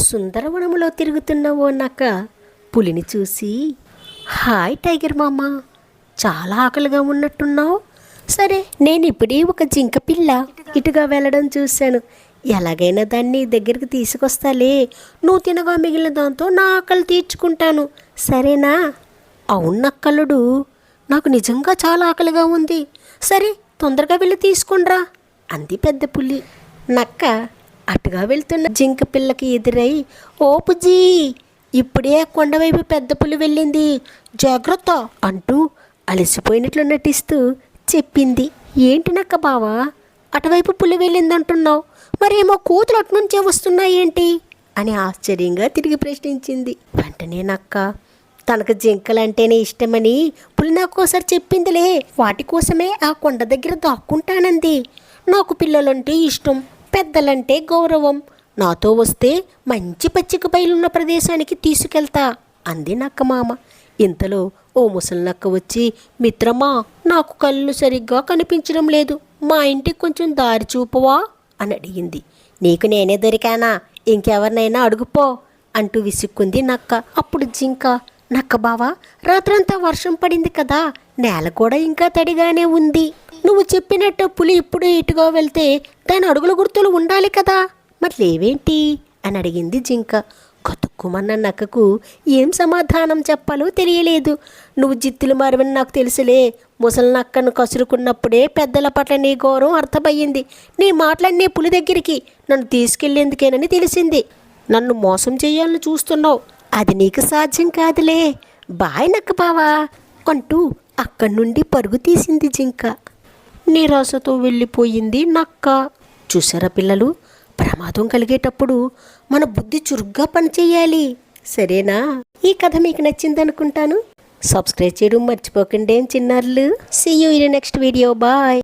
సుందరవనములో తిరుగుతున్న ఓ నక్క పులిని చూసి, హాయ్ టైగర్ మామ, చాలా ఆకలిగా ఉన్నట్టున్నావు. సరే, నేను ఇప్పుడే ఒక జింక పిల్ల ఇటుగా వెళ్ళడం చూశాను. ఎలాగైనా దాన్ని దగ్గరికి తీసుకొస్తాలే. నువ్వు తినగా మిగిలిన దాంతో నా ఆకలి తీర్చుకుంటాను, సరేనా? అవును నక్కలుడు, నాకు నిజంగా చాలా ఆకలిగా ఉంది. సరే, తొందరగా వెళ్ళి తీసుకుండ్రా అంది పెద్ద పులి. నక్క అటుగా వెళ్తున్న జింక పిల్లకి ఎదురై, ఓ పుజీ, ఇప్పుడే ఆ కొండవైపు పెద్ద పులి వెళ్ళింది, జాగ్రత్త అంటూ అలసిపోయినట్లు నటిస్తూ చెప్పింది. ఏంటి నక్క బావా, అటువైపు పులి వెళ్ళిందంటున్నావు, మరేమో కూతురు అటునుంచే వస్తున్నాయేంటి అని ఆశ్చర్యంగా తిరిగి ప్రశ్నించింది. వెంటనే నక్క తనకు జింకలంటేనే ఇష్టమని పులి నాకోసారి చెప్పిందిలే, వాటి కోసమే ఆ కొండ దగ్గర దాక్కుంటానంది. నాకు పిల్లలంటే ఇష్టం, పెద్దలంటే గౌరవం, నాతో వస్తే మంచి పచ్చిక బయలున్న ప్రదేశానికి తీసుకెళ్తా అంది నక్క మామ. ఇంతలో ఓ ముసలి నక్క వచ్చి, మిత్రమా, నాకు కళ్ళు సరిగ్గా కనిపించడం లేదు, మా ఇంటికి కొంచెం దారి చూపవా అని అడిగింది. నీకు నేనే దొరికానా, ఇంకెవరినైనా అడుగుపో అంటూ విసుక్కుంది నక్క. అప్పుడు జింక, నక్క బావా, రాత్రంతా వర్షం పడింది కదా, నేల కూడా ఇంకా తడిగానే ఉంది. నువ్వు చెప్పినట్టు పులి ఇప్పుడు ఇటుగా వెళ్తే దాని అడుగుల గుర్తులు ఉండాలి కదా, మరి లేవేంటి అని అడిగింది జింక. కతుక్కుమన్న నక్కకు ఏం సమాధానం చెప్పాలో తెలియలేదు. నువ్వు జిత్తులు మారవని నాకు తెలుసులే, ముసలి నక్కను కసురుకున్నప్పుడే పెద్దల పట్ల నీ గౌరవం అర్థమయ్యింది. నీ మాటలన్నీ పులి దగ్గరికి నన్ను తీసుకెళ్లేందుకేనని తెలిసింది. నన్ను మోసం చేయాలని చూస్తున్నావు, అది నీకు సాధ్యం కాదులే, బాయ్ నక్క బావా అంటూ అక్కడి నుండి పరుగు తీసింది జింక. నిరాశతో వెళ్ళిపోయింది నక్క. చూసారా పిల్లలు, ప్రమాదం కలిగేటప్పుడు మన బుద్ధి చురుగ్గా పనిచేయాలి, సరేనా? ఈ కథ మీకు నచ్చిందనుకుంటాను. సబ్స్క్రైబ్ చేయడం మర్చిపోకండి చిన్నారులు. See you in next video. Bye.